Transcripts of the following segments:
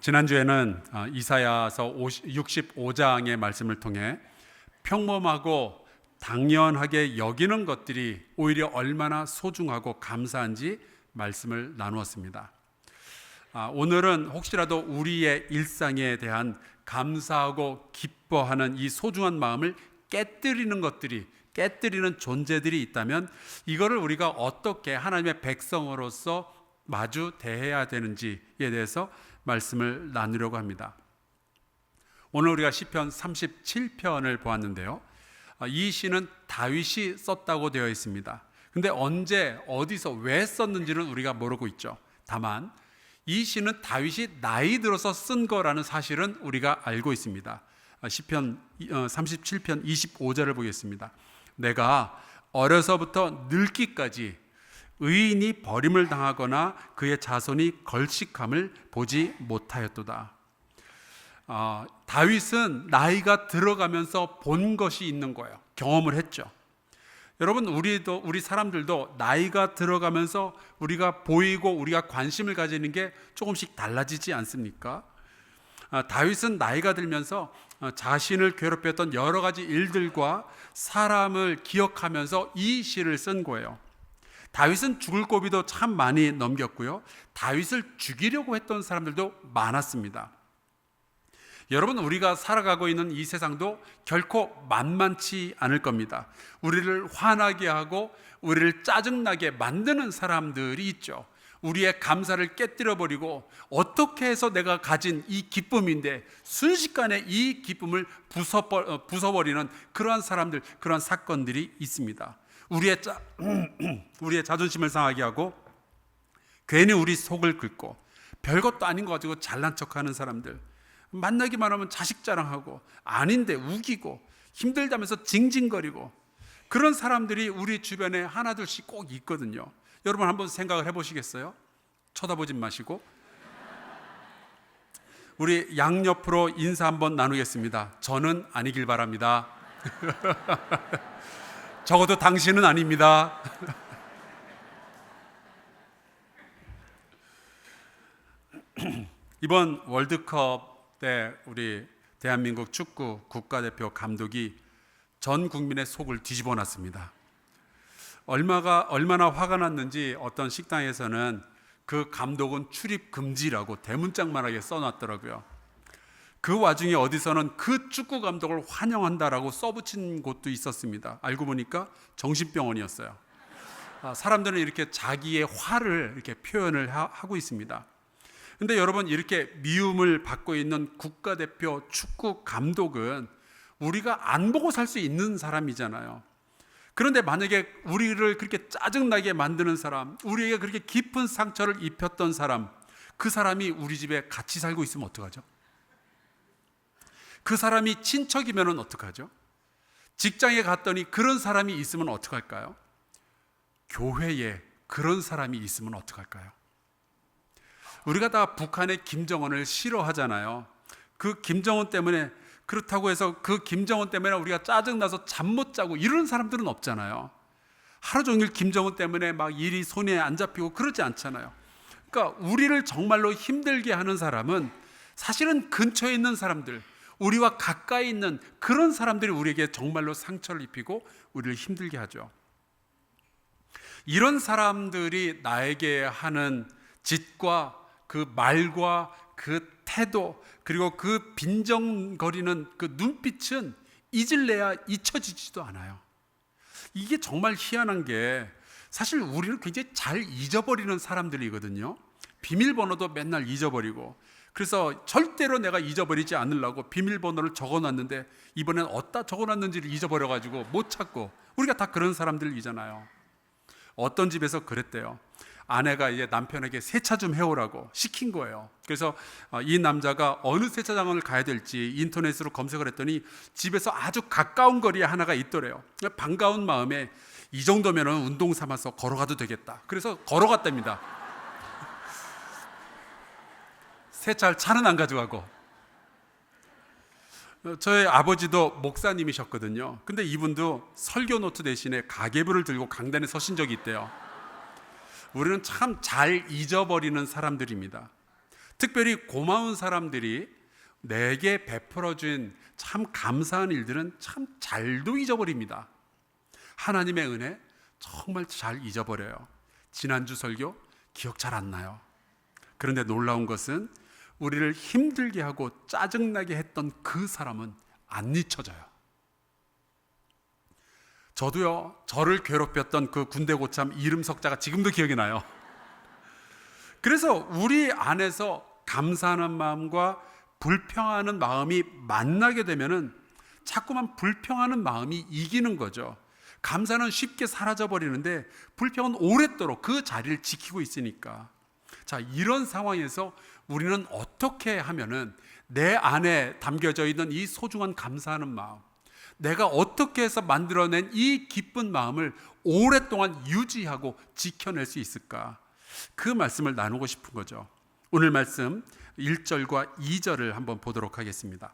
지난주에는 이사야서 65장의 말씀을 통해 평범하고 당연하게 여기는 것들이 오히려 얼마나 소중하고 감사한지 말씀을 나누었습니다. 오늘은 혹시라도 우리의 일상에 대한 감사하고 기뻐하는 이 소중한 마음을 깨뜨리는 존재들이 있다면 이거를 우리가 어떻게 하나님의 백성으로서 마주 대해야 되는지에 대해서 말씀을 나누려고 합니다. 오늘 우리가 시편 37편을 보았는데요. 이 시는 다윗이 썼다고 되어 있습니다. 근데 언제, 어디서, 왜 썼는지는 우리가 모르고 있죠. 다만 이 시는 다윗이 나이 들어서 쓴 거라는 사실은 우리가 알고 있습니다. 시편 37편 25절을 보겠습니다. 내가 어려서부터 늙기까지 의인이 버림을 당하거나 그의 자손이 걸식함을 보지 못하였도다. 다윗은 나이가 들어가면서 본 것이 있는 거예요. 경험을 했죠. 여러분, 우리 사람들도 나이가 들어가면서 우리가 보이고 우리가 관심을 가지는 게 조금씩 달라지지 않습니까? 다윗은 나이가 들면서 자신을 괴롭혔던 여러 가지 일들과 사람을 기억하면서 이 시를 쓴 거예요. 다윗은 죽을 고비도 참 많이 넘겼고요. 다윗을 죽이려고 했던 사람들도 많았습니다. 여러분, 우리가 살아가고 있는 이 세상도 결코 만만치 않을 겁니다. 우리를 화나게 하고 우리를 짜증나게 만드는 사람들이 있죠. 우리의 감사를 깨뜨려버리고 어떻게 해서 내가 가진 이 기쁨인데 순식간에 이 기쁨을 부숴버리는 그러한 사람들, 그러한 사건들이 있습니다. 우리의 자존심을 상하게 하고 괜히 우리 속을 긁고 별것도 아닌 거 가지고 잘난 척하는 사람들, 만나기만 하면 자식 자랑하고 아닌데 우기고 힘들다면서 징징거리고 그런 사람들이 우리 주변에 하나둘씩 꼭 있거든요. 여러분 한번 생각을 해보시겠어요? 쳐다보진 마시고 우리 양옆으로 인사 한번 나누겠습니다. 저는 아니길 바랍니다. 적어도 당신은 아닙니다. 이번 월드컵 때 우리 대한민국 축구 국가대표 감독이 전 국민의 속을 뒤집어 놨습니다. 얼마나 화가 났는지 어떤 식당에서는 그 감독은 출입 금지라고 대문짝만하게 써놨더라고요. 그 와중에 어디서는 그 축구 감독을 환영한다라고 써붙인 곳도 있었습니다. 알고 보니까 정신병원이었어요. 사람들은 이렇게 자기의 화를 이렇게 표현을 하고 있습니다. 근데 여러분, 이렇게 미움을 받고 있는 국가대표 축구 감독은 우리가 안 보고 살 수 있는 사람이잖아요. 그런데 만약에 우리를 그렇게 짜증나게 만드는 사람, 우리에게 그렇게 깊은 상처를 입혔던 사람, 그 사람이 우리 집에 같이 살고 있으면 어떡하죠? 그 사람이 친척이면 어떡하죠? 직장에 갔더니 그런 사람이 있으면 어떡할까요? 교회에 그런 사람이 있으면 어떡할까요? 우리가 다 북한의 김정은을 싫어하잖아요. 그 김정은 때문에, 그렇다고 해서 그 김정은 때문에 우리가 짜증나서 잠 못 자고 이런 사람들은 없잖아요. 하루 종일 김정은 때문에 막 일이 손에 안 잡히고 그러지 않잖아요. 그러니까 우리를 정말로 힘들게 하는 사람은 사실은 근처에 있는 사람들, 우리와 가까이 있는 그런 사람들이 우리에게 정말로 상처를 입히고 우리를 힘들게 하죠. 이런 사람들이 나에게 하는 짓과 그 말과 그 태도, 그리고 그 빈정거리는 그 눈빛은 잊을래야 잊혀지지도 않아요. 이게 정말 희한한 게 사실 우리를 굉장히 잘 잊어버리는 사람들이거든요. 비밀번호도 맨날 잊어버리고, 그래서 절대로 내가 잊어버리지 않으려고 비밀번호를 적어놨는데 이번엔 어디다 적어놨는지를 잊어버려가지고 못 찾고, 우리가 다 그런 사람들이잖아요. 어떤 집에서 그랬대요. 아내가 이제 남편에게 세차 좀 해오라고 시킨 거예요. 그래서 이 남자가 어느 세차장을 가야 될지 인터넷으로 검색을 했더니 집에서 아주 가까운 거리에 하나가 있더래요. 반가운 마음에 이 정도면 운동 삼아서 걸어가도 되겠다. 그래서 걸어갔답니다. 세차할 차는 안 가져가고. 저희 아버지도 목사님이셨거든요. 근데 이분도 설교 노트 대신에 가계부를 들고 강단에 서신 적이 있대요. 우리는 참 잘 잊어버리는 사람들입니다. 특별히 고마운 사람들이 내게 베풀어준 참 감사한 일들은 참 잘도 잊어버립니다. 하나님의 은혜 정말 잘 잊어버려요. 지난주 설교 기억 잘 안 나요. 그런데 놀라운 것은 우리를 힘들게 하고 짜증나게 했던 그 사람은 안 잊혀져요. 저도요, 저를 괴롭혔던 그 군대 고참 이름 석자가 지금도 기억이 나요. 그래서 우리 안에서 감사하는 마음과 불평하는 마음이 만나게 되면은 자꾸만 불평하는 마음이 이기는 거죠. 감사는 쉽게 사라져 버리는데 불평은 오랫도록 그 자리를 지키고 있으니까. 자, 이런 상황에서 우리는 어떻게 하면은 내 안에 담겨져 있는 이 소중한 감사하는 마음, 내가 어떻게 해서 만들어낸 이 기쁜 마음을 오랫동안 유지하고 지켜낼 수 있을까? 그 말씀을 나누고 싶은 거죠. 오늘 말씀 1절과 2절을 한번 보도록 하겠습니다.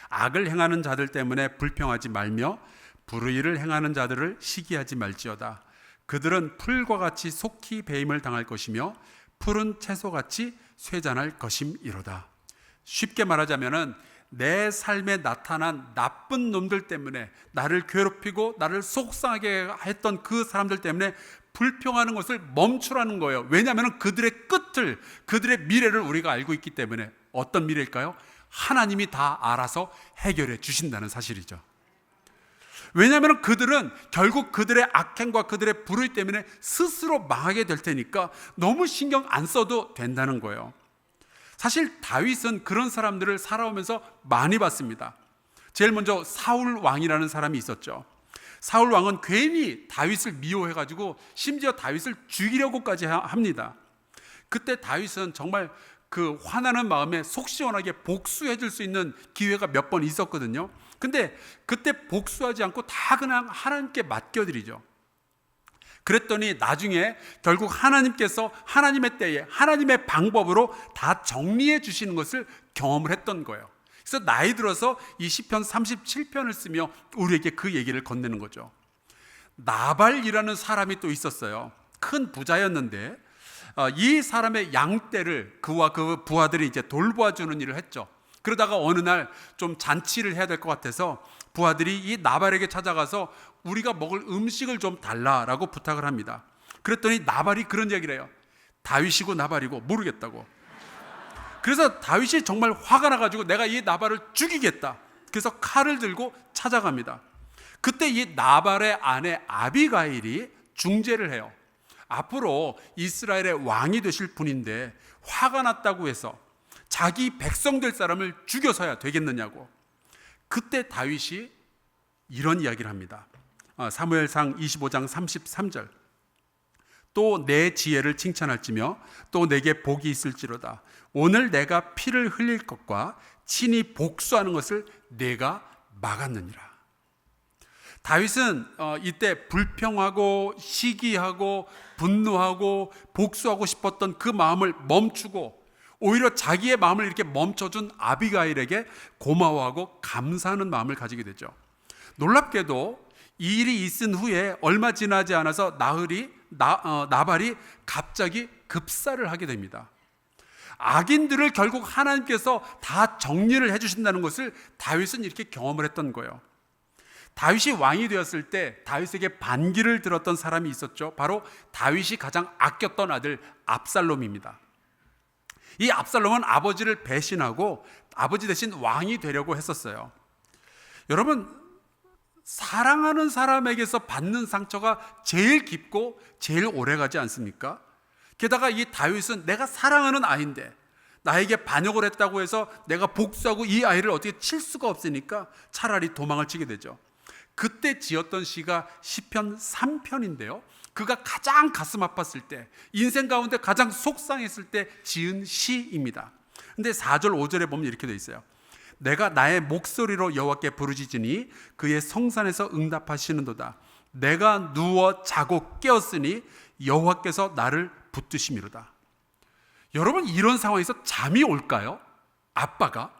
악을 행하는 자들 때문에 불평하지 말며 불의를 행하는 자들을 시기하지 말지어다. 그들은 풀과 같이 속히 배임을 당할 것이며 푸른 채소같이 쇠잔할 것임이로다. 쉽게 말하자면은 내 삶에 나타난 나쁜 놈들 때문에 나를 괴롭히고 나를 속상하게 했던 그 사람들 때문에 불평하는 것을 멈추라는 거예요. 왜냐하면 그들의 끝을, 그들의 미래를 우리가 알고 있기 때문에. 어떤 미래일까요? 하나님이 다 알아서 해결해 주신다는 사실이죠. 왜냐하면 그들은 결국 그들의 악행과 그들의 불의 때문에 스스로 망하게 될 테니까 너무 신경 안 써도 된다는 거예요. 사실 다윗은 그런 사람들을 살아오면서 많이 봤습니다. 제일 먼저 사울 왕이라는 사람이 있었죠. 사울 왕은 괜히 다윗을 미워해가지고 심지어 다윗을 죽이려고까지 합니다. 그때 다윗은 정말 그 화나는 마음에 속 시원하게 복수해 줄 수 있는 기회가 몇 번 있었거든요. 근데 그때 복수하지 않고 다 그냥 하나님께 맡겨드리죠. 그랬더니 나중에 결국 하나님께서 하나님의 때에 하나님의 방법으로 다 정리해 주시는 것을 경험을 했던 거예요. 그래서 나이 들어서 이 시편 37편을 쓰며 우리에게 그 얘기를 건네는 거죠. 나발이라는 사람이 또 있었어요. 큰 부자였는데 이 사람의 양떼를 그와 그 부하들이 이제 돌보아주는 일을 했죠. 그러다가 어느 날 좀 잔치를 해야 될 것 같아서 부하들이 이 나발에게 찾아가서 우리가 먹을 음식을 좀 달라라고 부탁을 합니다. 그랬더니 나발이 그런 얘기를 해요. 다윗이고 나발이고 모르겠다고. 그래서 다윗이 정말 화가 나가지고 내가 이 나발을 죽이겠다. 그래서 칼을 들고 찾아갑니다. 그때 이 나발의 아내 아비가일이 중재를 해요. 앞으로 이스라엘의 왕이 되실 분인데 화가 났다고 해서 자기 백성 될 사람을 죽여서야 되겠느냐고. 그때 다윗이 이런 이야기를 합니다. 사무엘상 25장 33절. 또 내 지혜를 칭찬할지며 또 내게 복이 있을지로다. 오늘 내가 피를 흘릴 것과 친히 복수하는 것을 내가 막았느니라. 다윗은 이때 불평하고 시기하고 분노하고 복수하고 싶었던 그 마음을 멈추고 오히려 자기의 마음을 이렇게 멈춰준 아비가일에게 고마워하고 감사하는 마음을 가지게 되죠. 놀랍게도 이 일이 있은 후에 얼마 지나지 않아서 나발이 갑자기 급사를 하게 됩니다. 악인들을 결국 하나님께서 다 정리를 해주신다는 것을 다윗은 이렇게 경험을 했던 거예요. 다윗이 왕이 되었을 때 다윗에게 반기를 들었던 사람이 있었죠. 바로 다윗이 가장 아꼈던 아들 압살롬입니다. 이 압살롬은 아버지를 배신하고 아버지 대신 왕이 되려고 했었어요. 여러분, 사랑하는 사람에게서 받는 상처가 제일 깊고 제일 오래가지 않습니까? 게다가 이 다윗은 내가 사랑하는 아이인데 나에게 반역을 했다고 해서 내가 복수하고 이 아이를 어떻게 칠 수가 없으니까 차라리 도망을 치게 되죠. 그때 지었던 시가 시편 3편인데요. 그가 가장 가슴 아팠을 때, 인생 가운데 가장 속상했을 때 지은 시입니다. 근데 4절 5절에 보면 이렇게 되어 있어요. 내가 나의 목소리로 여호와께 부르짖으니 그의 성산에서 응답하시는도다. 내가 누워 자고 깨었으니 여호와께서 나를 붙드심이로다. 여러분, 이런 상황에서 잠이 올까요? 아빠가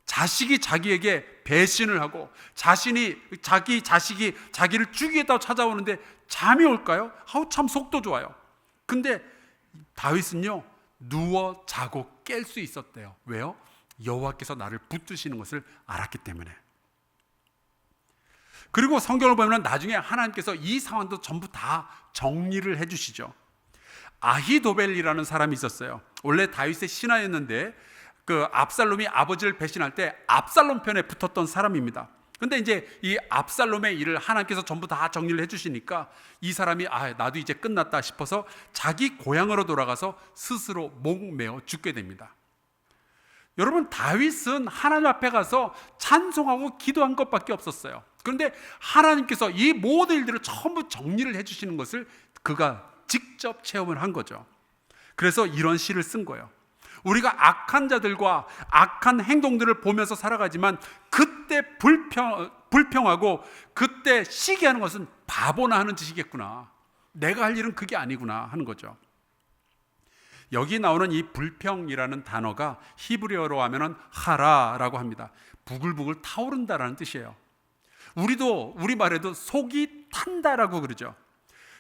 자식이 자기에게 배신을 하고 자기 자식이 자기를 죽이겠다고 찾아오는데 잠이 올까요? 아우, 참 속도 좋아요. 근데 다윗은요, 누워 자고 깰 수 있었대요. 왜요? 여호와께서 나를 붙드시는 것을 알았기 때문에. 그리고 성경을 보면 나중에 하나님께서 이 상황도 전부 다 정리를 해주시죠. 아히도벨이라는 사람이 있었어요. 원래 다윗의 신하였는데 그 압살롬이 아버지를 배신할 때 압살롬 편에 붙었던 사람입니다. 근데 이제 이 압살롬의 일을 하나님께서 전부 다 정리를 해주시니까 이 사람이 나도 이제 끝났다 싶어서 자기 고향으로 돌아가서 스스로 목매어 죽게 됩니다. 여러분, 다윗은 하나님 앞에 가서 찬송하고 기도한 것밖에 없었어요. 그런데 하나님께서 이 모든 일들을 전부 정리를 해주시는 것을 그가 직접 체험을 한 거죠. 그래서 이런 시를 쓴 거예요. 우리가 악한 자들과 악한 행동들을 보면서 살아가지만 그때 불평하고 그때 시기하는 것은 바보나 하는 짓이겠구나, 내가 할 일은 그게 아니구나 하는 거죠. 여기 나오는 이 불평이라는 단어가 히브리어로 하면은 하라라고 합니다. 부글부글 타오른다라는 뜻이에요. 우리도 우리말에도 속이 탄다라고 그러죠.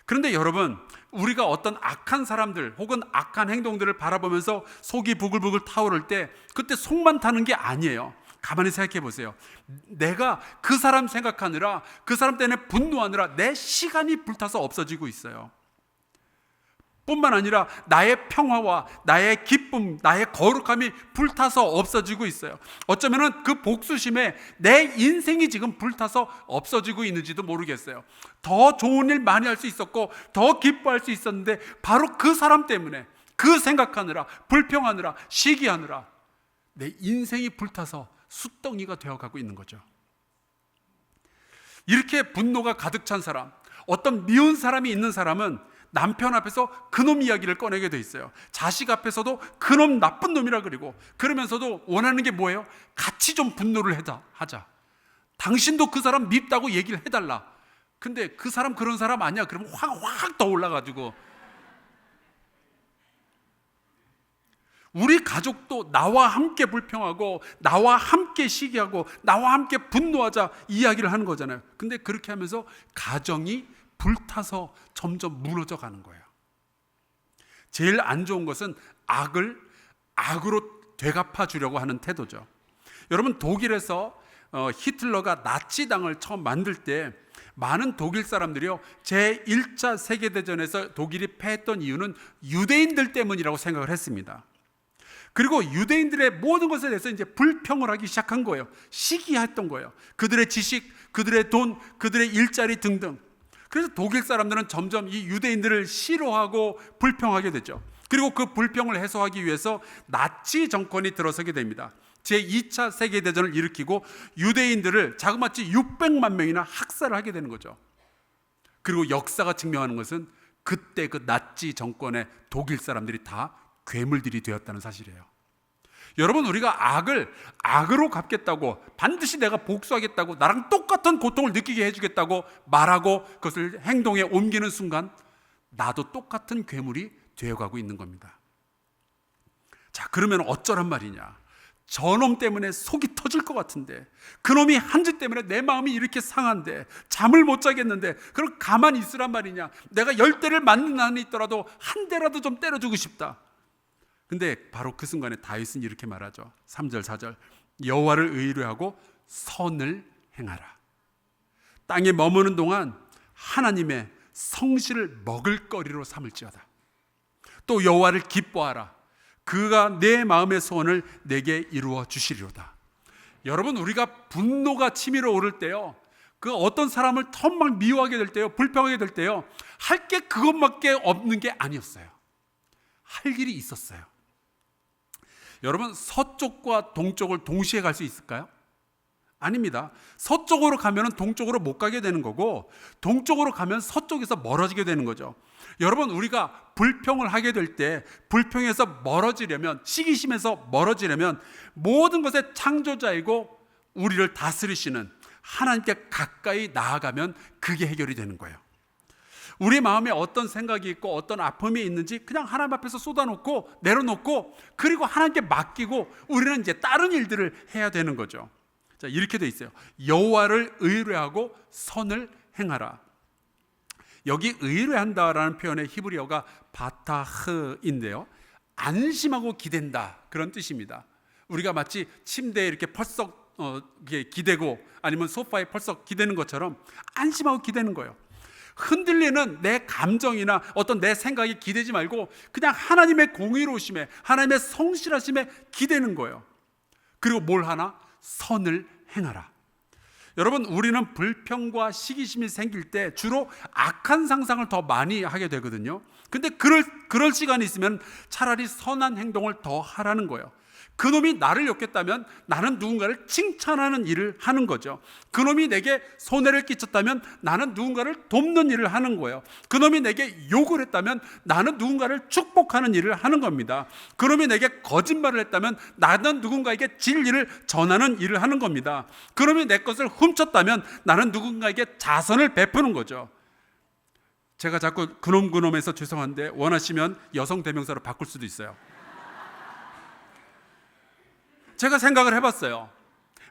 그런데 여러분, 우리가 어떤 악한 사람들 혹은 악한 행동들을 바라보면서 속이 부글부글 타오를 때 그때 속만 타는 게 아니에요. 가만히 생각해 보세요. 내가 그 사람 생각하느라, 그 사람 때문에 분노하느라 내 시간이 불타서 없어지고 있어요. 뿐만 아니라 나의 평화와 나의 기쁨, 나의 거룩함이 불타서 없어지고 있어요. 어쩌면 그 복수심에 내 인생이 지금 불타서 없어지고 있는지도 모르겠어요. 더 좋은 일 많이 할 수 있었고 더 기뻐할 수 있었는데 바로 그 사람 때문에, 그 생각하느라, 불평하느라, 시기하느라 내 인생이 불타서 숯덩이가 되어가고 있는 거죠. 이렇게 분노가 가득 찬 사람, 어떤 미운 사람이 있는 사람은 남편 앞에서 그놈 이야기를 꺼내게 돼 있어요. 자식 앞에서도 그놈 나쁜 놈이라 그러고, 그러면서도 원하는 게 뭐예요? 같이 좀 분노를 하자. 당신도 그 사람 밉다고 얘기를 해달라. 근데 그 사람 그런 사람 아니야. 그러면 확 더 올라가지고. 우리 가족도 나와 함께 불평하고 나와 함께 시기하고 나와 함께 분노하자 이야기를 하는 거잖아요. 근데 그렇게 하면서 가정이 불타서 점점 무너져 가는 거예요. 제일 안 좋은 것은 악을 악으로 되갚아 주려고 하는 태도죠. 여러분, 독일에서 히틀러가 나치당을 처음 만들 때 많은 독일 사람들이요, 제1차 세계대전에서 독일이 패했던 이유는 유대인들 때문이라고 생각을 했습니다. 그리고 유대인들의 모든 것에 대해서 이제 불평을 하기 시작한 거예요. 시기했던 거예요. 그들의 지식, 그들의 돈, 그들의 일자리 등등. 그래서 독일 사람들은 점점 이 유대인들을 싫어하고 불평하게 되죠. 그리고 그 불평을 해소하기 위해서 나치 정권이 들어서게 됩니다. 제2차 세계대전을 일으키고 유대인들을 자그마치 600만 명이나 학살을 하게 되는 거죠. 그리고 역사가 증명하는 것은 그때 그 나치 정권의 독일 사람들이 다 괴물들이 되었다는 사실이에요. 여러분, 우리가 악을 악으로 갚겠다고, 반드시 내가 복수하겠다고, 나랑 똑같은 고통을 느끼게 해주겠다고 말하고 그것을 행동에 옮기는 순간 나도 똑같은 괴물이 되어가고 있는 겁니다. 자, 그러면 어쩌란 말이냐? 저놈 때문에 속이 터질 것 같은데, 그놈이 한 짓 때문에 내 마음이 이렇게 상한데, 잠을 못 자겠는데, 그럼 가만히 있으란 말이냐? 내가 10대를 맞는 한이 있더라도 한 대라도 좀 때려주고 싶다. 근데 바로 그 순간에 다윗은 이렇게 말하죠. 3절 4절 여호와를 의뢰하고 선을 행하라. 땅에 머무는 동안 하나님의 성실을 먹을거리로 삼을지어다. 또 여호와를 기뻐하라. 그가 내 마음의 소원을 내게 이루어 주시리로다. 여러분, 우리가 분노가 치밀어 오를 때요, 그 어떤 사람을 턱막 미워하게 될 때요, 불평하게 될 때요, 할 게 그것밖에 없는 게 아니었어요. 할 일이 있었어요. 여러분, 서쪽과 동쪽을 동시에 갈 수 있을까요? 아닙니다. 서쪽으로 가면 동쪽으로 못 가게 되는 거고, 동쪽으로 가면 서쪽에서 멀어지게 되는 거죠. 여러분, 우리가 불평을 하게 될 때, 불평에서 멀어지려면, 시기심에서 멀어지려면 모든 것의 창조자이고 우리를 다스리시는 하나님께 가까이 나아가면 그게 해결이 되는 거예요. 우리 마음에 어떤 생각이 있고 어떤 아픔이 있는지 그냥 하나님 앞에서 쏟아놓고 내려놓고, 그리고 하나님께 맡기고 우리는 이제 다른 일들을 해야 되는 거죠. 자, 이렇게 돼 있어요. 여호와를 의뢰하고 선을 행하라. 여기 의뢰한다라는 표현의 히브리어가 바타흐인데요, 안심하고 기댄다, 그런 뜻입니다. 우리가 마치 침대에 이렇게 펄썩 기대고 아니면 소파에 펄썩 기대는 것처럼 안심하고 기대는 거예요. 흔들리는 내 감정이나 어떤 내 생각이 기대지 말고 그냥 하나님의 공의로우심에, 하나님의 성실하심에 기대는 거예요. 그리고 뭘 하나? 선을 행하라. 여러분, 우리는 불평과 시기심이 생길 때 주로 악한 상상을 더 많이 하게 되거든요. 근데 그럴 시간이 있으면 차라리 선한 행동을 더 하라는 거예요. 그놈이 나를 욕했다면 나는 누군가를 칭찬하는 일을 하는 거죠. 그놈이 내게 손해를 끼쳤다면 나는 누군가를 돕는 일을 하는 거예요. 그놈이 내게 욕을 했다면 나는 누군가를 축복하는 일을 하는 겁니다. 그놈이 내게 거짓말을 했다면 나는 누군가에게 진리를 전하는 일을 하는 겁니다. 그놈이 내 것을 훔쳤다면 나는 누군가에게 자선을 베푸는 거죠. 제가 자꾸 그놈에서 죄송한데 원하시면 여성 대명사로 바꿀 수도 있어요. 제가 생각을 해봤어요.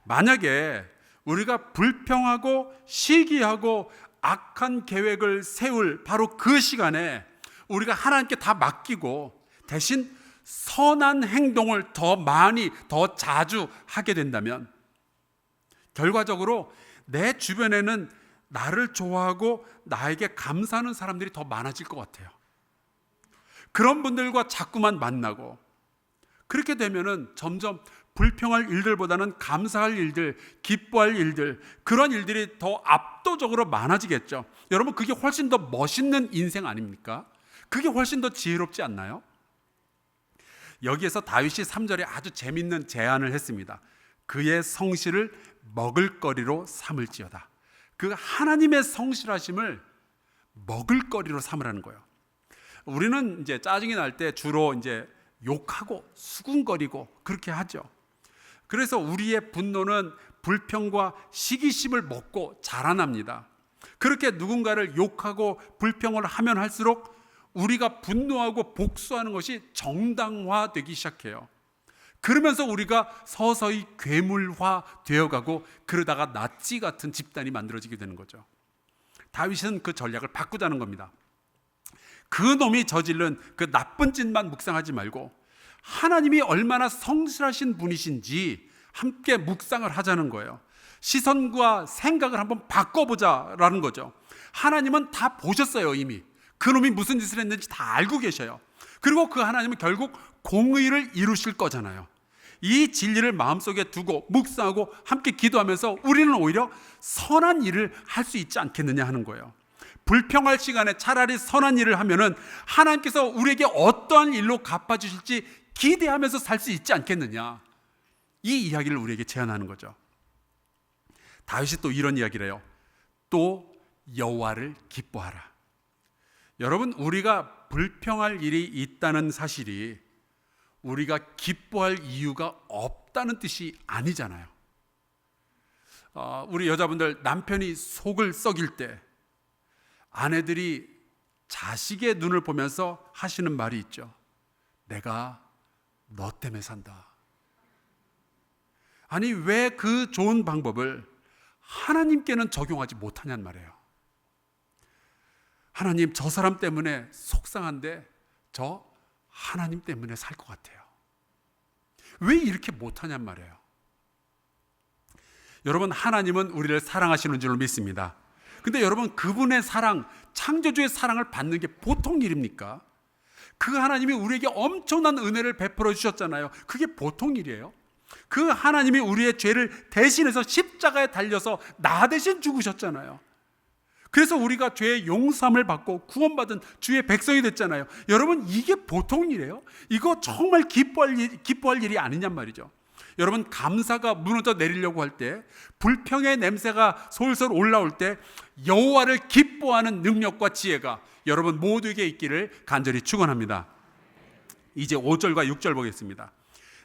만약에 우리가 불평하고 시기하고 악한 계획을 세울 바로 그 시간에 우리가 하나님께 다 맡기고 대신 선한 행동을 더 많이, 더 자주 하게 된다면 결과적으로 내 주변에는 나를 좋아하고 나에게 감사하는 사람들이 더 많아질 것 같아요. 그런 분들과 자꾸만 만나고, 그렇게 되면은 점점 불평할 일들보다는 감사할 일들, 기뻐할 일들, 그런 일들이 더 압도적으로 많아지겠죠. 여러분, 그게 훨씬 더 멋있는 인생 아닙니까? 그게 훨씬 더 지혜롭지 않나요? 여기에서 다윗이 3절에 아주 재밌는 제안을 했습니다. 그의 성실을 먹을거리로 삼을지어다. 그 하나님의 성실하심을 먹을거리로 삼으라는 거예요. 우리는 이제 짜증이 날 때 주로 이제 욕하고 수군거리고 그렇게 하죠. 그래서 우리의 분노는 불평과 시기심을 먹고 자라납니다. 그렇게 누군가를 욕하고 불평을 하면 할수록 우리가 분노하고 복수하는 것이 정당화되기 시작해요. 그러면서 우리가 서서히 괴물화 되어가고 그러다가 나치 같은 집단이 만들어지게 되는 거죠. 다윗은 그 전략을 바꾸자는 겁니다. 그 놈이 저지른 그 나쁜 짓만 묵상하지 말고 하나님이 얼마나 성실하신 분이신지 함께 묵상을 하자는 거예요. 시선과 생각을 한번 바꿔보자라는 거죠. 하나님은 다 보셨어요. 이미 그놈이 무슨 짓을 했는지 다 알고 계셔요. 그리고 그 하나님은 결국 공의를 이루실 거잖아요. 이 진리를 마음속에 두고 묵상하고 함께 기도하면서 우리는 오히려 선한 일을 할 수 있지 않겠느냐 하는 거예요. 불평할 시간에 차라리 선한 일을 하면은 하나님께서 우리에게 어떠한 일로 갚아주실지 기대하면서 살 수 있지 않겠느냐, 이 이야기를 우리에게 제안하는 거죠. 다윗이 또 이런 이야기를 해요. 또 여호와를 기뻐하라. 여러분, 우리가 불평할 일이 있다는 사실이 우리가 기뻐할 이유가 없다는 뜻이 아니잖아요. 우리 여자분들, 남편이 속을 썩일 때 아내들이 자식의 눈을 보면서 하시는 말이 있죠. 내가 너 때문에 산다. 아니, 왜 그 좋은 방법을 하나님께는 적용하지 못하냐는 말이에요. 하나님, 저 사람 때문에 속상한데 저 하나님 때문에 살 것 같아요. 왜 이렇게 못하냔 말이에요. 여러분, 하나님은 우리를 사랑하시는 줄로 믿습니다. 근데 여러분, 그분의 사랑, 창조주의 사랑을 받는 게 보통 일입니까? 그 하나님이 우리에게 엄청난 은혜를 베풀어 주셨잖아요. 그게 보통 일이에요? 그 하나님이 우리의 죄를 대신해서 십자가에 달려서 나 대신 죽으셨잖아요. 그래서 우리가 죄의 용서함을 받고 구원받은 주의 백성이 됐잖아요. 여러분, 이게 보통 일이에요? 이거 정말 기뻐할 일이 아니냔 말이죠. 여러분, 감사가 무너져 내리려고 할 때, 불평의 냄새가 솔솔 올라올 때 여호와를 기뻐하는 능력과 지혜가 여러분 모두에게 있기를 간절히 축원합니다. 이제 5절과 6절 보겠습니다.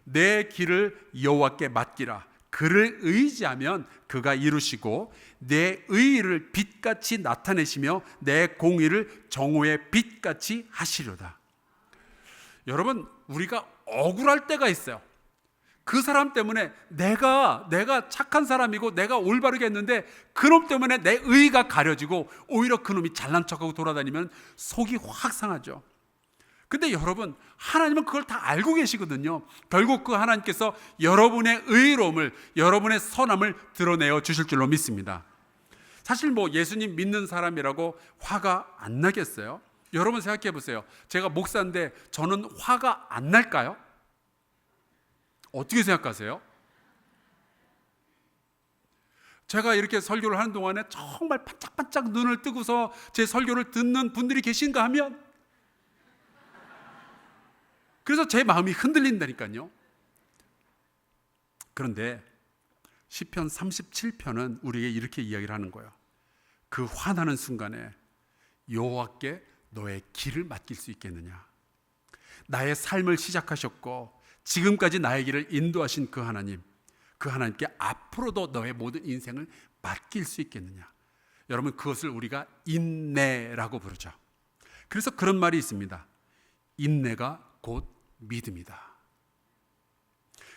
내 길을 여호와께 맡기라. 그를 의지하면 그가 이루시고 내 의의를 빛같이 나타내시며 내 공의를 정오의 빛같이 하시려다. 여러분, 우리가 억울할 때가 있어요. 그 사람 때문에 내가 착한 사람이고 내가 올바르게 했는데 그놈 때문에 내 의의가 가려지고 오히려 그놈이 잘난 척하고 돌아다니면 속이 확 상하죠. 근데 여러분, 하나님은 그걸 다 알고 계시거든요. 결국 그 하나님께서 여러분의 의로움을, 여러분의 선함을 드러내어 주실 줄로 믿습니다. 사실 뭐 예수님 믿는 사람이라고 화가 안 나겠어요? 여러분 생각해 보세요. 제가 목사인데 저는 화가 안 날까요? 어떻게 생각하세요? 제가 이렇게 설교를 하는 동안에 정말 반짝반짝 눈을 뜨고서 제 설교를 듣는 분들이 계신가 하면, 그래서 제 마음이 흔들린다니까요. 그런데 시편 37편은 우리에게 이렇게 이야기를 하는 거예요. 그 화나는 순간에 여호와께 너의 길을 맡길 수 있겠느냐? 나의 삶을 시작하셨고 지금까지 나의 길을 인도하신 그 하나님, 그 하나님께 앞으로도 너의 모든 인생을 맡길 수 있겠느냐? 여러분, 그것을 우리가 인내라고 부르죠. 그래서 그런 말이 있습니다. 인내가 곧 믿음이다.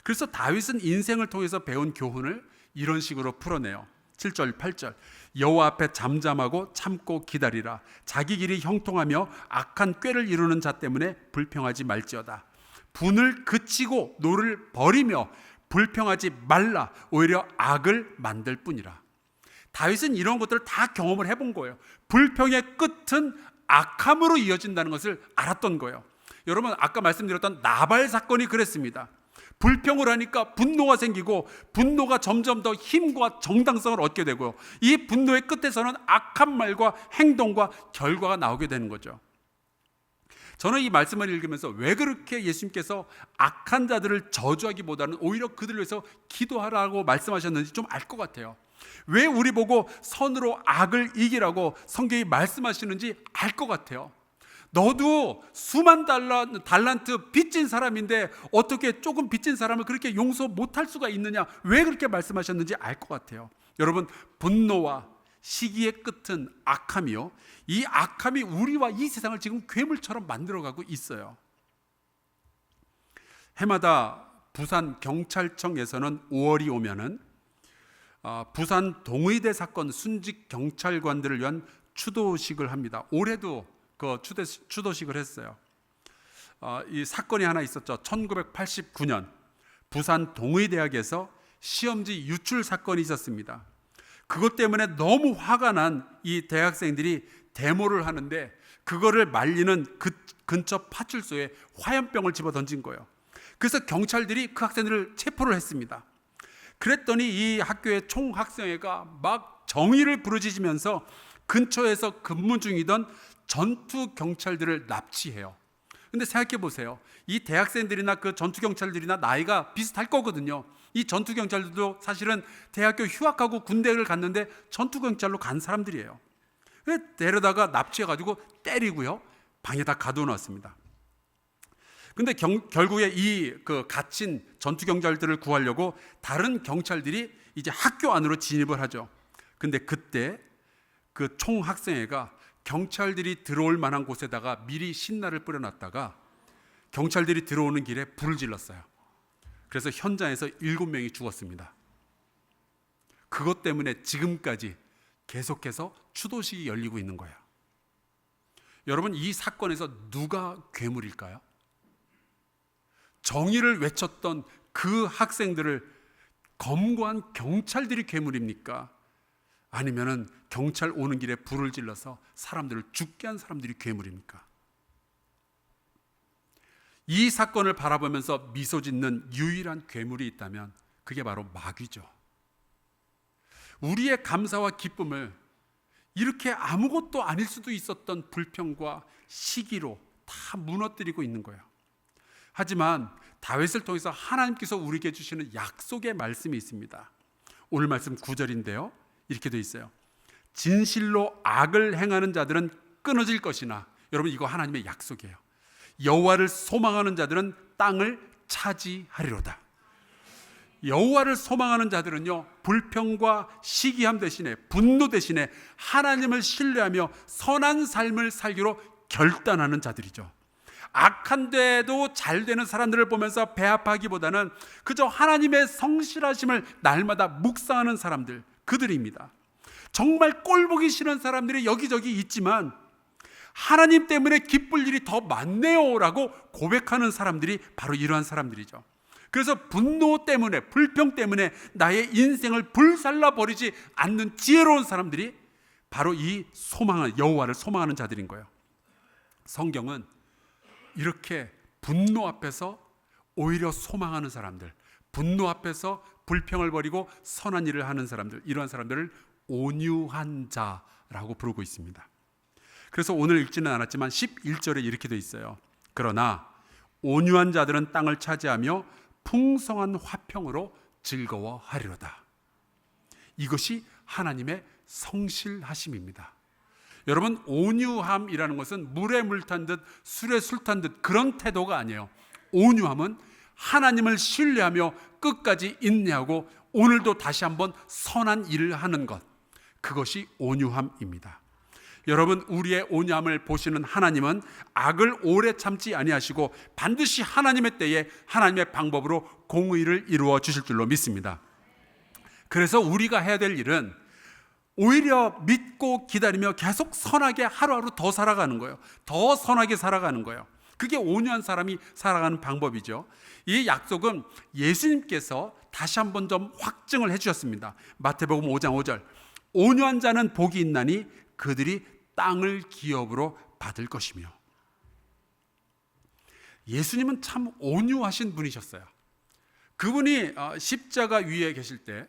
그래서 다윗은 인생을 통해서 배운 교훈을 이런 식으로 풀어내요. 7절 8절 여호와 앞에 잠잠하고 참고 기다리라. 자기 길이 형통하며 악한 꾀를 이루는 자 때문에 불평하지 말지어다. 분을 그치고 노를 버리며 불평하지 말라. 오히려 악을 만들 뿐이라. 다윗은 이런 것들을 다 경험을 해본 거예요. 불평의 끝은 악함으로 이어진다는 것을 알았던 거예요. 여러분, 아까 말씀드렸던 나발 사건이 그랬습니다. 불평을 하니까 분노가 생기고 분노가 점점 더 힘과 정당성을 얻게 되고요. 이 분노의 끝에서는 악한 말과 행동과 결과가 나오게 되는 거죠. 저는 이 말씀을 읽으면서 왜 그렇게 예수님께서 악한 자들을 저주하기보다는 오히려 그들을 위해서 기도하라고 말씀하셨는지 좀 알 것 같아요. 왜 우리 보고 선으로 악을 이기라고 성경이 말씀하시는지 알 것 같아요. 너도 수만 달란트 빚진 사람인데 어떻게 조금 빚진 사람을 그렇게 용서 못할 수가 있느냐? 왜 그렇게 말씀하셨는지 알 것 같아요. 여러분, 분노와 시기의 끝은 악함이요, 이 악함이 우리와 이 세상을 지금 괴물처럼 만들어가고 있어요. 해마다 부산 경찰청에서는 5월이 오면은 부산 동의대 사건 순직 경찰관들을 위한 추도식을 합니다. 올해도 그 추도식을 했어요. 이 사건이 하나 있었죠. 1989년 부산 동의대학에서 시험지 유출 사건이 있었습니다. 그것 때문에 너무 화가 난 이 대학생들이 데모를 하는데 그거를 말리는 그 근처 파출소에 화염병을 집어 던진 거예요. 그래서 경찰들이 그 학생들을 체포를 했습니다. 그랬더니 이 학교의 총학생회가 막 정의를 부르짖으면서 근처에서 근무 중이던 전투 경찰들을 납치해요. 근데 생각해 보세요. 이 대학생들이나 그 전투 경찰들이나 나이가 비슷할 거거든요. 이 전투 경찰들도 사실은 대학교 휴학하고 군대를 갔는데 전투 경찰로 간 사람들이에요. 데려다가 납치해가지고 때리고요, 방에다 가둬놨습니다. 근데 결국에 이 갇힌 전투 경찰들을 구하려고 다른 경찰들이 이제 학교 안으로 진입을 하죠. 근데 그때 그 총학생회가 경찰들이 들어올 만한 곳에다가 미리 신나를 뿌려놨다가 경찰들이 들어오는 길에 불을 질렀어요. 그래서 현장에서 7명이 죽었습니다. 그것 때문에 지금까지 계속해서 추도식이 열리고 있는 거예요. 여러분, 이 사건에서 누가 괴물일까요? 정의를 외쳤던 그 학생들을 검거한 경찰들이 괴물입니까? 아니면은 경찰 오는 길에 불을 질러서 사람들을 죽게 한 사람들이 괴물입니까? 이 사건을 바라보면서 미소 짓는 유일한 괴물이 있다면 그게 바로 마귀죠. 우리의 감사와 기쁨을 이렇게 아무것도 아닐 수도 있었던 불평과 시기로 다 무너뜨리고 있는 거예요. 하지만 다윗을 통해서 하나님께서 우리에게 주시는 약속의 말씀이 있습니다. 오늘 말씀 9절인데요. 이렇게 되어 있어요. 진실로 악을 행하는 자들은 끊어질 것이나, 여러분 이거 하나님의 약속이에요. 여호와를 소망하는 자들은 땅을 차지하리로다. 여호와를 소망하는 자들은요, 불평과 시기함 대신에, 분노 대신에 하나님을 신뢰하며 선한 삶을 살기로 결단하는 자들이죠. 악한데도 잘 되는 사람들을 보면서 배합하기보다는 그저 하나님의 성실하심을 날마다 묵상하는 사람들, 그들입니다. 정말 꼴보기 싫은 사람들이 여기저기 있지만 하나님 때문에 기쁠 일이 더 많네요 라고 고백하는 사람들이 바로 이러한 사람들이죠. 그래서 분노 때문에, 불평 때문에 나의 인생을 불살라 버리지 않는 지혜로운 사람들이 바로 이 소망을, 여호와를 소망하는 자들인 거예요. 성경은 이렇게 분노 앞에서 오히려 소망하는 사람들, 분노 앞에서 불평을 버리고 선한 일을 하는 사람들, 이러한 사람들을 온유한 자라고 부르고 있습니다. 그래서 오늘 읽지는 않았지만 11절에 이렇게 되어 있어요. 그러나 온유한 자들은 땅을 차지하며 풍성한 화평으로 즐거워하리로다. 이것이 하나님의 성실하심입니다. 여러분, 온유함이라는 것은 물에 물 탄 듯 술에 술 탄 듯 그런 태도가 아니에요. 온유함은 하나님을 신뢰하며 끝까지 인내하고 오늘도 다시 한번 선한 일을 하는 것, 그것이 온유함입니다. 여러분, 우리의 온유함을 보시는 하나님은 악을 오래 참지 아니하시고 반드시 하나님의 때에 하나님의 방법으로 공의를 이루어 주실 줄로 믿습니다. 그래서 우리가 해야 될 일은 오히려 믿고 기다리며 계속 선하게 하루하루 더 살아가는 거예요. 더 선하게 살아가는 거예요. 그게 온유한 사람이 살아가는 방법이죠. 이 약속은 예수님께서 다시 한번 좀 확증을 해주셨습니다. 마태복음 5장 5절, 온유한 자는 복이 있나니 그들이 땅을 기업으로 받을 것이며. 예수님은 참 온유하신 분이셨어요. 그분이 십자가 위에 계실 때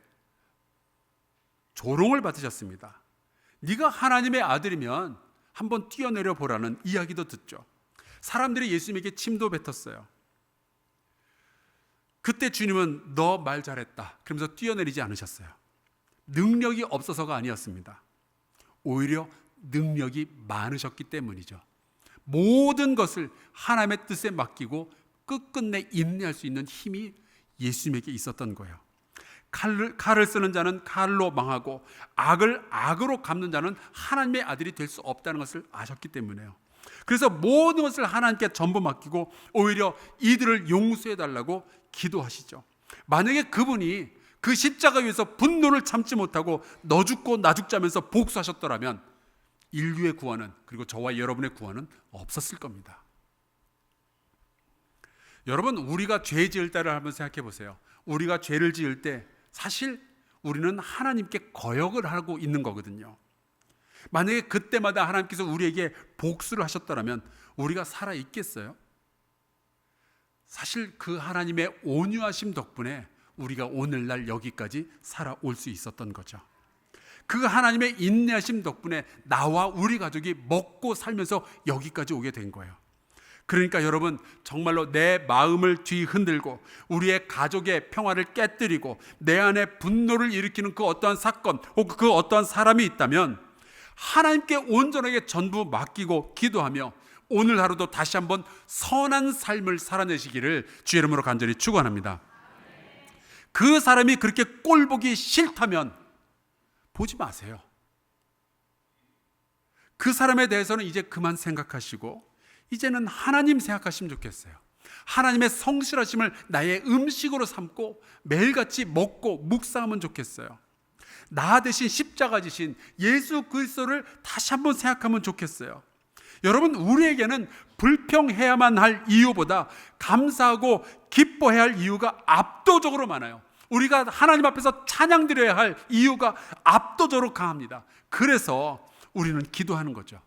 조롱을 받으셨습니다. 네가 하나님의 아들이면 한번 뛰어내려 보라는 이야기도 듣죠. 사람들이 예수님에게 침도 뱉었어요. 그때 주님은 너 말 잘했다 그러면서 뛰어내리지 않으셨어요. 능력이 없어서가 아니었습니다. 오히려 능력이 많으셨기 때문이죠. 모든 것을 하나님의 뜻에 맡기고 끝끝내 인내할 수 있는 힘이 예수님에게 있었던 거예요. 칼을 쓰는 자는 칼로 망하고 악을 악으로 갚는 자는 하나님의 아들이 될 수 없다는 것을 아셨기 때문에요. 그래서 모든 것을 하나님께 전부 맡기고 오히려 이들을 용서해 달라고 기도하시죠. 만약에 그분이 그 십자가 위에서 분노를 참지 못하고 너 죽고 나 죽자면서 복수하셨더라면 인류의 구원은, 그리고 저와 여러분의 구원은 없었을 겁니다. 여러분, 우리가 죄 지을 때를 한번 생각해 보세요. 우리가 죄를 지을 때 사실 우리는 하나님께 거역을 하고 있는 거거든요. 만약에 그때마다 하나님께서 우리에게 복수를 하셨더라면 우리가 살아 있겠어요? 사실 그 하나님의 온유하심 덕분에 우리가 오늘날 여기까지 살아올 수 있었던 거죠. 그 하나님의 인내하심 덕분에 나와 우리 가족이 먹고 살면서 여기까지 오게 된 거예요. 그러니까 여러분, 정말로 내 마음을 뒤흔들고 우리의 가족의 평화를 깨뜨리고 내 안에 분노를 일으키는 그 어떠한 사건 혹은 그 어떠한 사람이 있다면 하나님께 온전하게 전부 맡기고 기도하며 오늘 하루도 다시 한번 선한 삶을 살아내시기를 주의 이름으로 간절히 축원합니다. 그 사람이 그렇게 꼴보기 싫다면 보지 마세요. 그 사람에 대해서는 이제 그만 생각하시고 이제는 하나님 생각하시면 좋겠어요. 하나님의 성실하심을 나의 음식으로 삼고 매일같이 먹고 묵상하면 좋겠어요. 나 대신 십자가 지신 예수 그리스도를 다시 한번 생각하면 좋겠어요. 여러분, 우리에게는 불평해야만 할 이유보다 감사하고 기뻐해야 할 이유가 압도적으로 많아요. 우리가 하나님 앞에서 찬양드려야 할 이유가 압도적으로 강합니다. 그래서 우리는 기도하는 거죠.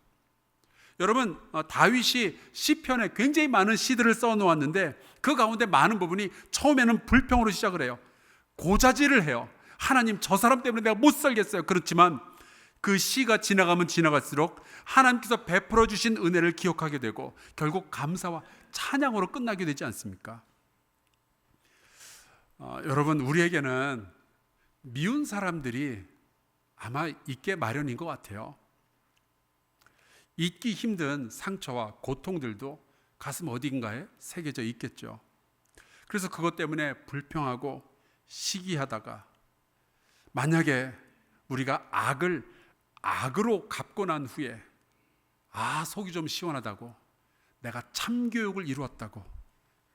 여러분, 다윗이 시편에 굉장히 많은 시들을 써놓았는데 그 가운데 많은 부분이 처음에는 불평으로 시작을 해요. 고자질을 해요. 하나님, 저 사람 때문에 내가 못 살겠어요. 그렇지만 그 시가 지나가면 지나갈수록 하나님께서 베풀어 주신 은혜를 기억하게 되고 결국 감사와 찬양으로 끝나게 되지 않습니까? 여러분, 우리에게는 미운 사람들이 아마 있게 마련인 것 같아요. 잊기 힘든 상처와 고통들도 가슴 어딘가에 새겨져 있겠죠. 그래서 그것 때문에 불평하고 시기하다가 만약에 우리가 악으로 갚고 난 후에 속이 좀 시원하다고 내가 참교육을 이루었다고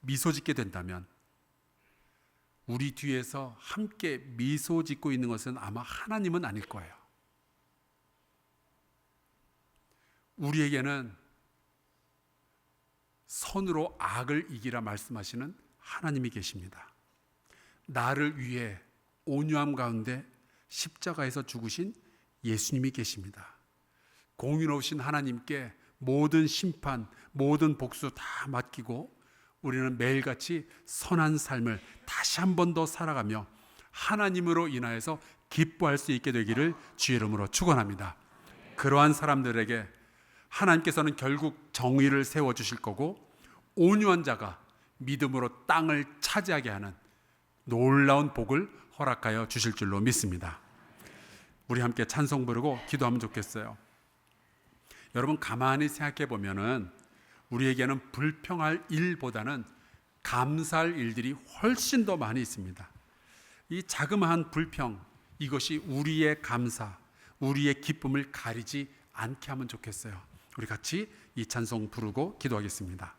미소 짓게 된다면 우리 뒤에서 함께 미소 짓고 있는 것은 아마 하나님은 아닐 거예요. 우리에게는 선으로 악을 이기라 말씀하시는 하나님이 계십니다. 나를 위해 온유함 가운데 십자가에서 죽으신 예수님이 계십니다. 공의로우신 하나님께 모든 심판, 모든 복수 다 맡기고 우리는 매일같이 선한 삶을 다시 한 번 더 살아가며 하나님으로 인하여서 기뻐할 수 있게 되기를 주의 이름으로 축원합니다. 그러한 사람들에게 하나님께서는 결국 정의를 세워주실 거고 온유한 자가 믿음으로 땅을 차지하게 하는 놀라운 복을 허락하여 주실 줄로 믿습니다. 우리 함께 찬송 부르고 기도하면 좋겠어요. 여러분, 가만히 생각해 보면은 우리에게는 불평할 일보다는 감사할 일들이 훨씬 더 많이 있습니다. 이 자그마한 불평, 이것이 우리의 감사, 우리의 기쁨을 가리지 않게 하면 좋겠어요. 우리 같이 이 찬송 부르고 기도하겠습니다.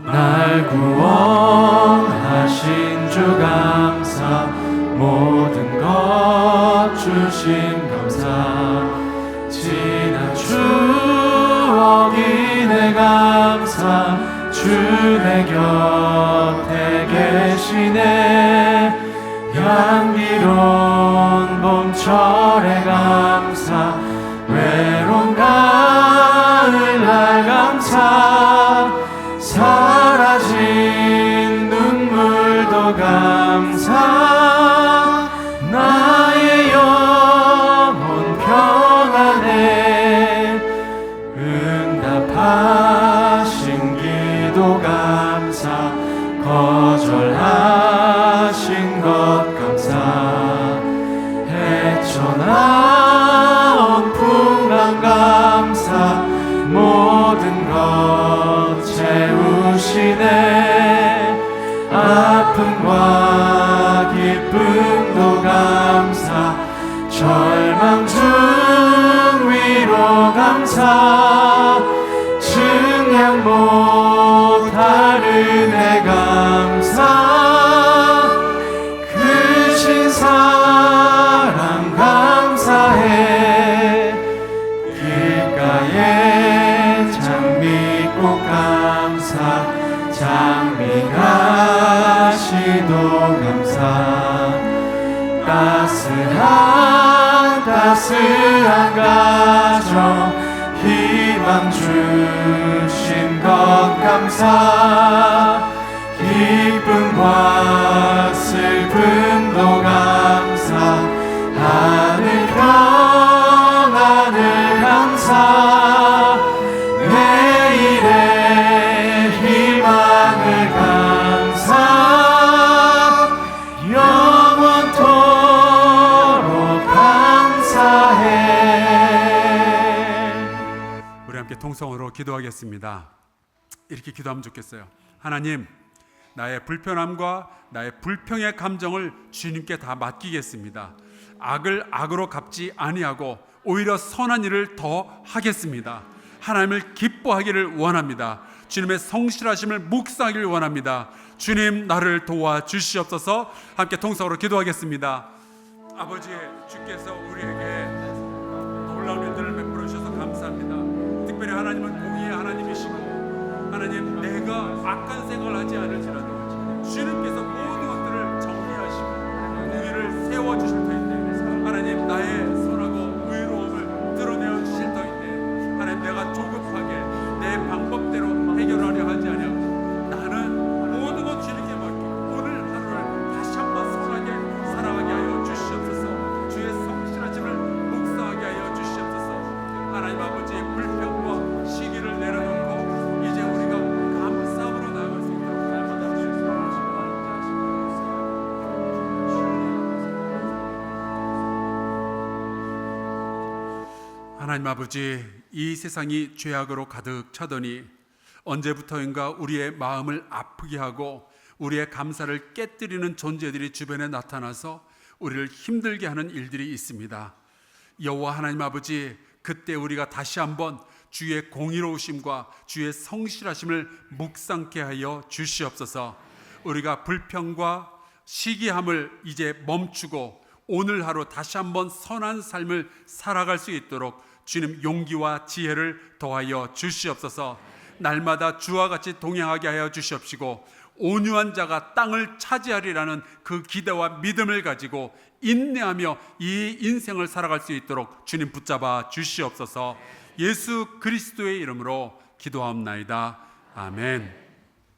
날 구원하신 주 감사, 모든 것 주심 감사, 지난 추억이 내 감사, 주 내 곁에 계시네. 향기로운 봄철의 감사, 외로운 가을날 감사, 사라진 눈물도 감사, 나의 영혼 평안해. 응답하신 기도 감사, 거절하신 것 감사, 헤쳐나온 풍랑 감사, 모든 것 채우시네. 아픔과 기쁨도 감사, 절망 중 위로 감사, 증량 못할 은혜 감사, 크신 사랑 감사해. 길가에 장미꽃 감사, 장미가시도 감사, 따스한 가정 희망 주신 것 감사, 기쁨과 슬픔도 감사, 하늘 평안을 감사, 내일의 희망을 감사, 영원토록 감사해. 우리 함께 통성으로 기도하겠습니다. 이렇게 기도하면 좋겠어요. 하나님, 나의 불편함과 나의 불평의 감정을 주님께 다 맡기겠습니다. 악을 악으로 갚지 아니하고 오히려 선한 일을 더 하겠습니다. 하나님을 기뻐하기를 원합니다. 주님의 성실하심을 묵상하기를 원합니다. 주님, 나를 도와주시옵소서. 함께 통성으로 기도하겠습니다. 아버지, 주께서 우리에게 놀라운 일들을 베풀어 주셔서 감사합니다. 특별히 하나님은 공의의 하나님이시고, 하나님, 내가 악한 생각을 하지 않을지라도 주님께서 모든 것들을 정리하시고 공의를 세워주실 터인데, 하나님, 나의 선하고 의로움을 드러내어 주실 터인데, 하나님, 내가 조급하게 내 방법대로 해결하려 하지 아니하고 나는 모든 것 주님께 맡기고 오늘 하루를 다시 한번 선하게 살아가게 하여 주시옵소서. 주의 성실하심을 묵상하게 하여 주시옵소서. 하나님 아버지의 불평과 시기를 내려놓고 이제 우리가 감사함으로 나아갈 수 있도록 날마다 주시옵소서. 하나님 아버지, 이 세상이 죄악으로 가득 차더니 언제부터인가 우리의 마음을 아프게 하고 우리의 감사를 깨뜨리는 존재들이 주변에 나타나서 우리를 힘들게 하는 일들이 있습니다. 여호와 하나님 아버지, 그때 우리가 다시 한번 주의 공의로우심과 주의 성실하심을 묵상케 하여 주시옵소서. 우리가 불평과 시기함을 이제 멈추고 오늘 하루 다시 한번 선한 삶을 살아갈 수 있도록 주님 용기와 지혜를 더하여 주시옵소서. 날마다 주와 같이 동행하게 하여 주시옵시고 온유한 자가 땅을 차지하리라는 그 기대와 믿음을 가지고 인내하며 이 인생을 살아갈 수 있도록 주님 붙잡아 주시옵소서. 예수 그리스도의 이름으로 기도하옵나이다. 아멘.